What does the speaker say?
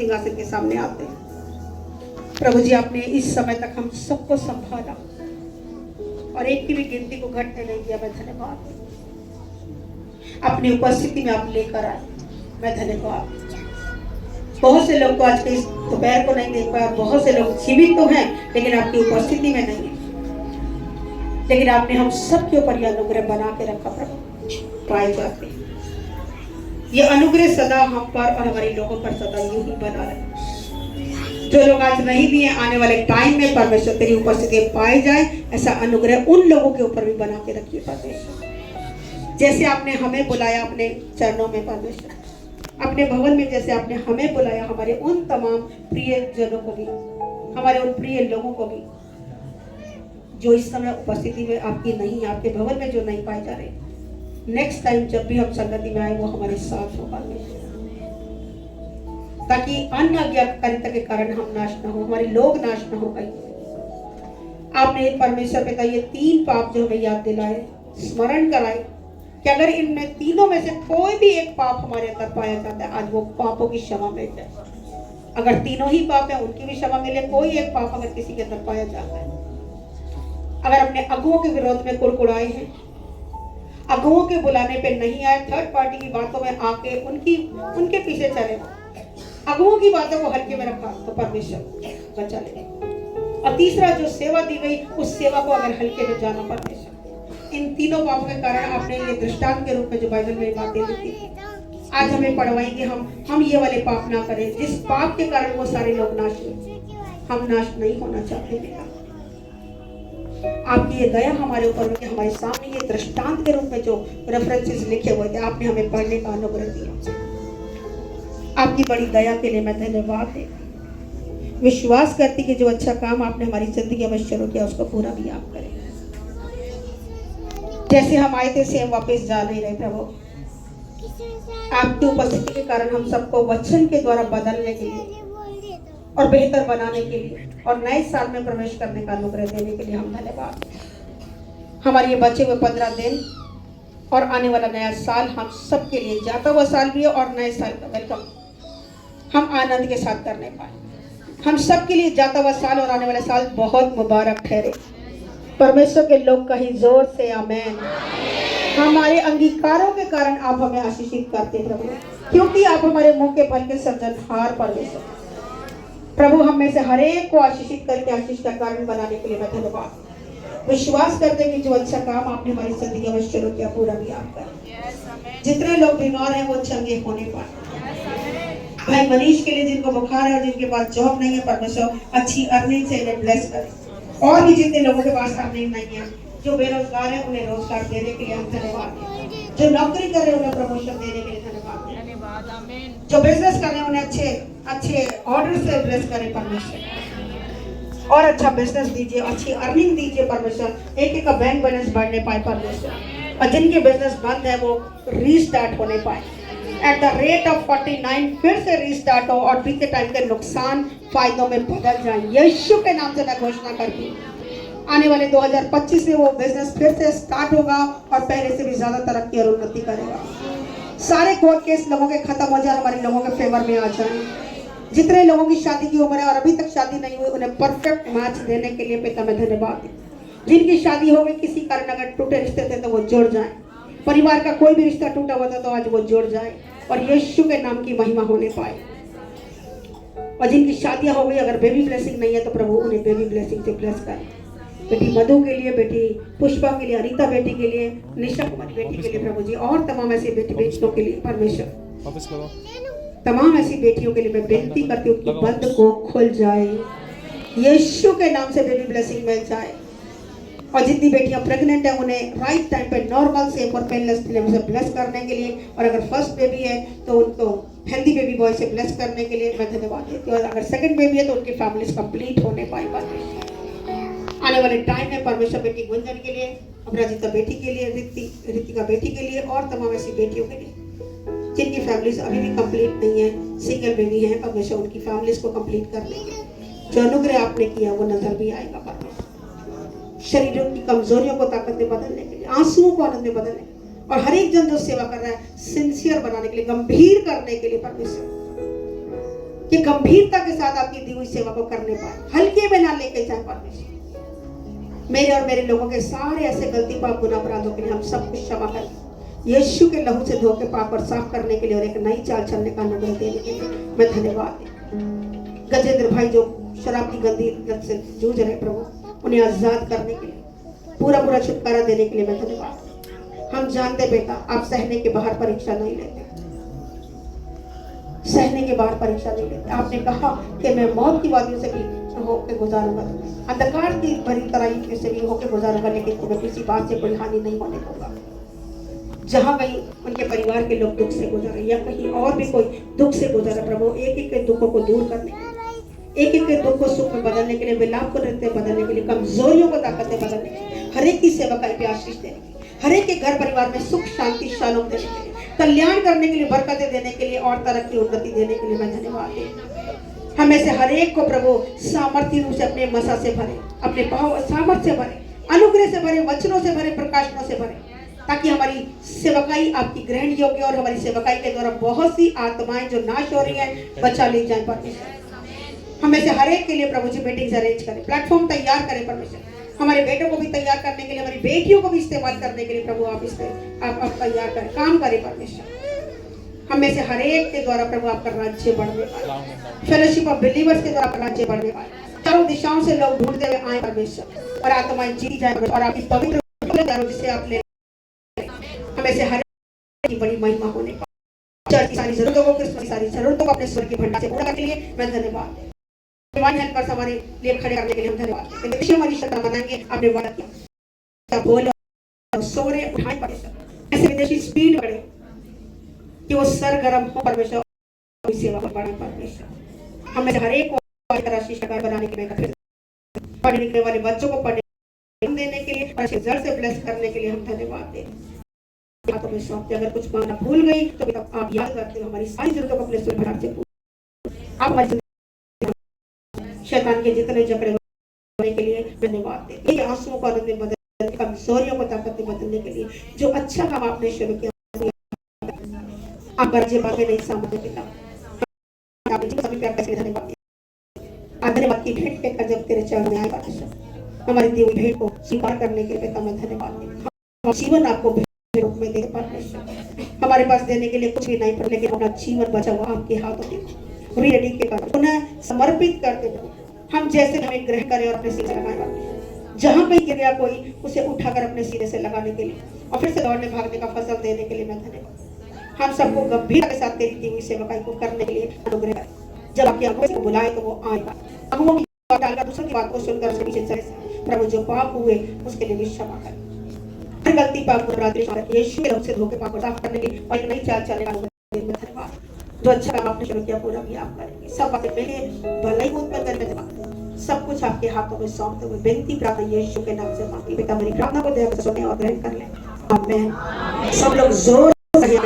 सिंहासन के सामने आते हैं। प्रभु जी, आपने इस समय तक हम सबको संभाला और एक की भी गिनती को घटने नहीं दिया। मैं धन्यवाद, अपनी उपस्थिति में आप लेकर आए। मैं धन्यवाद। बहुत से लोग को आज के इस दोपहर को नहीं देख पाए, बहुत से लोग जीवित तो हैं लेकिन आपकी उपस्थिति में नहीं है। लेकिन आपने हम सब के ऊपर यह अनुग्रह बना के रखा प्रभु। पाए जाते ये अनुग्रह सदा हम पर और हमारे लोगों पर सदा यूं ही बना रहे। जो लोग आज नहीं भी हैं, आने वाले टाइम में परमेश्वर तेरी उपस्थिति पाए जाए, ऐसा अनुग्रह उन लोगों के ऊपर भी बना के रखिए परमेश्वर। जैसे आपने हमें बुलाया अपने चरणों में परमेश्वर, अपने भवन में जैसे आपने हमें बुलाया, हमारे उन तमाम प्रिय जनों को भी, हमारे उन प्रिय लोगों को भी जो इस समय उपस्थिति में आपकी नहीं है, आपके भवन में जो नहीं पाए जा रहे, नेक्स्ट टाइम जब भी हम संगति में आए वो हमारे साथ हो परमेश्वर, ताकि अन्य अज्ञानकारिता के कारण हम नाश न हो, हमारे लोग नाश न हो गए। आपने परमेश्वर पिता ये 3 पाप जो हमें याद दिलाए, स्मरण कराए कि अगर इनमें तीनों में से कोई भी एक पाप हमारे अंदर पाया जाता है, आज वो पापों की क्षमा मिल जाए। अगर तीनों ही पाप है उनकी भी क्षमा मिले। कोई एक पाप अगर किसी के अंदर पाया जाता है, अगर अपने अगुओं के विरोध में कुड़कुड़ाए हैं, अगुओं के बुलाने पे नहीं आए, थर्ड पार्टी की बातों में आके उनके पीछे चले, अगुओं की बातों को हल्के में रखा, तो परमेश्वर बचा ले। और तीसरा, जो सेवा दी गई उस सेवा को अगर हल्के में जाना परमेश्वर, इन तीनों पापों के कारण आपने ये दृष्टांत के रूप में जो बाइबल में बातें लिखी, आज हमें पढ़वाएंगे हम ये वाले पाप ना करें जिस पाप के कारण वो सारे लोग नाश हुए। हम नाश नहीं होना चाहते बेटा। आपकी ये दया हमारे ऊपर होगी। हमारे सामने ये दृष्टांत के रूप में जो रेफरेंसेस लिखे हुए थे, आपने हमें पढ़ने का अनुग्रह दिया। आपकी बड़ी दया के लिए मैं धन्यवाद दे, विश्वास करती कि जो अच्छा काम आपने हमारी जिंदगी में शुरू किया उसको पूरा भी आप करें। जैसे हम आए थे सेम वापस जा नहीं रहे प्रभु, आपकी उपस्थिति के कारण हम सबको वचन के द्वारा बदलने के लिए और बेहतर बनाने के लिए और नए साल में प्रवेश करने का अनुग्रह देने के लिए हम धन्यवाद। हमारे ये बचे हुए 15 दिन और आने वाला नया साल हम सबके लिए जाता हुआ साल भी है और नए साल का वेलकम हम आनंद के साथ करने पाए। हम सबके लिए जाता हुआ साल और आने वाला साल बहुत मुबारक ठहरे। परमेश्वर के लोग कहीं जोर से आमेन। हमारे अंगीकारों के कारण आप हमें आशीषित करते प्रभु, क्योंकि आप हमारे मुंह के फल के सृजनहार परमेश्वर। प्रभु, हम में से हर एक को आशीषित करके आशीष का कारण बनाने के लिए मैं धन्यवाद। विश्वास करते हैं कि जो अच्छा काम आपने हमारी जिंदगी में शुरू किया पूरा भी आप करें। जितने लोग बीमार हैं वो चंगे होने पाए। भाई मनीष के लिए जिनको बुखार है और जिनके पास जॉब नहीं है, परमेश्वर अच्छी अर्निंग से इन्हें ब्लेस करें। और भी जितने लोगों के पास अर्निंग नहीं है, जो बेरोजगार है उन्हें रोजगार देने के लिए हम धन्यवाद दें। जो नौकरी कर रहे हैं उन्हें प्रमोशन देने के लिए धन्यवाद दें। जो बिजनेस कर रहे हैं उन्हें अच्छे ऑर्डर से ब्लेस करें परमेश्वर, और अच्छा बिजनेस दीजिए, अच्छी अर्निंग दीजिए परमेश्वर। एक का बैंक बैलेंस बढ़ने पाए परमेश्वर, और जिनके बिजनेस बंद है वो रीस्टार्ट होने पाए एट द रेट ऑफ 49, फिर से रीस्टार्ट हो और बीते टाइम के नुकसान फायदों में बदल जाए। यीशु के नाम से मैं घोषणा करती हूँ, आने वाले 2025 में वो बिजनेस फिर से स्टार्ट होगा और पहले से भी ज्यादा तरक्की और उन्नति करेगा। सारे कोर्ट केस लोगों के खत्म हो जाए, हमारे लोगों के फेवर में आ जाए। जितने लोगों की शादी की उम्र है और अभी तक शादी नहीं हुई, उन्हें परफेक्ट मैच देने के लिए पिता मैं धन्यवाद। जिनकी शादी हो गई, किसी कारण अगर टूटे रिश्ते थे तो वो जुड़ जाए। परिवार का कोई भी रिश्ता टूटा हुआ था तो आज वो जुड़ जाए और यीशु के नाम की महिमा होने पाए। और जिनकी शादियां हो गई, अगर बेबी ब्लेसिंग नहीं है तो प्रभु उन्हें बेबी ब्लेसिंग से ब्लेस करें। बेटी मधु के लिए, बेटी पुष्पा के लिए, अनीता बेटी के लिए, निशा कुमारी बेटी के लिए प्रभु जी, और तमाम ऐसी बेटियों के लिए परमेश्वर, तमाम ऐसी बेटियों के लिए मैं विनती करती हूँ कि बंद को खुल जाए, यीशु के नाम से बेबी ब्लेसिंग मिल जाए। और जितनी बेटियां प्रेग्नेंट हैं उन्हें राइट टाइम पे नॉर्मल सेफ और पेनलेस डिलीवरी से ब्लेस करने के लिए, और अगर फर्स्ट बेबी है तो उनको हेल्दी बेबी बॉय से ब्लेस करने के लिए मैं धन्यवाद देती हूँ। और अगर सेकंड बेबी है तो उनकी फैमिलीज कंप्लीट होने पाए परमेश्वर। आने वाले टाइम में परमेश्वर बेटी गुंजन के लिए, अपराजिता बेटी के लिए, ऋतिका बेटी के लिए, और तमाम ऐसी बेटियों के लिए जिनकी फैमिलीज अभी भी कंप्लीट नहीं है, सिंगल बेबी है, परमेश्वर उनकी फैमिलीज को कंप्लीट करने के लिए जो अनुग्रह आपने किया वो नजर भी आएगा परमेश्वर। शरीरों की कमजोरियों को ताकत में बदलने के लिए, आंसुओं को आनंद में बदलने के लिए, और हर एक जन जो सेवा कर रहा है सिंसियर बनाने के लिए, गंभीर करने के लिए परमेश्वर कि गंभीरता के साथ आपकी दी हुई सेवा को करने पाए, हल्के में ना लेके जाए परमेश्वर। मेरे और मेरे लोगों के सारे ऐसे गलती पाप गुनाह अपराधों के लिए हम सब कुछ क्षमा कर यीशु के लहू से धो के पाप और साफ करने के लिए और एक नई चाल चलने का अनुग्रह देने के लिए मैं धन्यवाद देता। गजेंद्र भाई जो शराब की गंदी लत से जूझ रहे प्रभु, उन्हें आजाद करने के लिए पूरा छुटकारा देने के लिए मैं धन्यवाद। हम जानते बेटा आप सहने के बाहर परीक्षा नहीं लेते, सहने के बाहर परीक्षा नहीं लेते। आपने कहा कि मैं मौत की वादियों से भी होकर गुजारूंगा, अंधकार की भरी तराई से भी होकर गुजारूंगा, लेकिन तुम्हें किसी बात से कोई हानि नहीं होने दूंगा। जहाँ कहीं उनके परिवार के लोग दुख से गुजरे या कहीं और भी कोई दुख से गुजरे प्रभु, एक एक के दुखों को दूर करने के लिए, एक एक के दुख को सुख में बदलने के लिए, विलाप को नृत्य बदलने के लिए, कमजोरियों को ताकतें बदलने के लिए, हर एक की सेवा करके आशीष देने के लिए, हर एक के घर परिवार में सुख शांति शालों देने के लिए, कल्याण करने के लिए, बरकतें देने के लिए और तरक्की उन्नति देने के लिए मैं धन्यवाद देता। हमें से हर एक को प्रभु सामर्थ्य रूप से अपने मसा से भरे, अपने भाव सामर्थ्य से भरे, अनुग्रह से भरे, वचनों से भरे, प्रकाशनों से भरे, ताकि हमारी सेवकाई आपकी ग्रहण योग्य और हमारी सेवकाई के द्वारा बहुत सी आत्माएं जो नाश हो रही हैं बचा ली जाए परमेश्वर। हमें से हर एक के लिए प्रभु जी मीटिंग्स अरेंज करें, प्लेटफॉर्म तैयार करें परमेश्वर। हमारे बेटों को भी तैयार करने के लिए, हमारी बेटियों को भी इस्तेमाल करने के लिए प्रभु आप आप तैयार करें, काम करें परमेश्वर। हमें से हर एक के द्वारा प्रभु आपका राज्य बढ़ने पाए, फेलोशिप ऑफ बिलीवर्स के द्वारा आपका राज्य बढ़ने पाए, चारों दिशाओं से लोग ढूंढते हुए आए परमेश्वर और आत्माएं जी जाए और आपकी पवित्र जिसे आप ले हमें से हर एक की बड़ी महिमा होने पाए। चर्च की सारी जरूरतों को अपने स्वर की भंडार से पूरा करने के लिए मैं धन्यवाद। डिवाइन हेल्पर्स हमारे लिए खड़े करने के लिए हम धन्यवाद। विदेशी हमारी शक्ति मनाएंगे, आपने वादा किया बोल और सोरे उठाए परमेश्वर, ऐसे विदेशी स्पीड बढ़े कि वो सरगर्म हो परमेश्वर, सेवा बढ़े परमेश्वर। हमें हर एक को राशि शिकार बनाने के लिए, पढ़ने के वाले बच्चों को पढ़ने देने के लिए और रिजल्ट से ब्लेस करने के लिए हम धन्यवाद दें। हाथों में सौंपते, अगर कुछ मांगना भूल गई तो आप याद करते हो, हमारी सारी जरूरतों को अपने स्वर भंडार से आप हमारी शैतान के जितने झगड़े होने के लिए धन्यवाद दें। ये आंसुओं को आनंद में बदलने, कमजोरियों को ताकत में बदलने के लिए जो अच्छा काम आपने शुरू किया, आप राज्य बातें नहीं सामने पिता, आपने सभी प्यार का धन्यवाद। धन्यवाद की भेंट देकर जब तेरे चरण में आए परमेश्वर, हमारी दी हुई भेंट को स्वीकार करने के लिए पिता मैं धन्यवाद देता हूं। जीवन आपको भेंट रूप में दे परमेश्वर, हमारे पास देने के लिए कुछ भी नहीं, लेकिन अपना जीवन बचा हुआ आपके हाथों में रेडी के कारण पुनः समर्पित करते हुए हम जैसे हमें ग्रहण करें और अपने सिर से लगाएं, जहां कहीं गिर गया कोई उसे उठाकर अपने सीने से लगाने के लिए और फिर से दौड़ने भागने का फसल देने के लिए मैं धन्यवाद। हम सबको गंभीरता के साथ तेरी दी हुई सेवकाई को करने के लिए अनुग्रह करें। जब आपकी आंखों से बुलाए तो वो आएगा, अगुओं की बात डालकर दूसरों की बात को सुनकर उसके पीछे चले, प्रभु जो पाप हुए उसके लिए क्षमा करें, हर गलती पाप को यीशु के नाम से धोखे पाप को साफ करने के लिए और नई चाल चलने का धन्यवाद। जो अच्छा काम आपने शुरू किया पूरा भी आप करेंगे, सब बातें मेरे भलाई को उत्पन्न करने धन्यवाद। सब कुछ आपके हाथों में सौंपते हुए विनती प्रार्थना यीशु के नाम से मांगी, पिता मेरी प्रार्थना को दया से सुने और ग्रहण कर ले, आमीन। सब लोग जोर से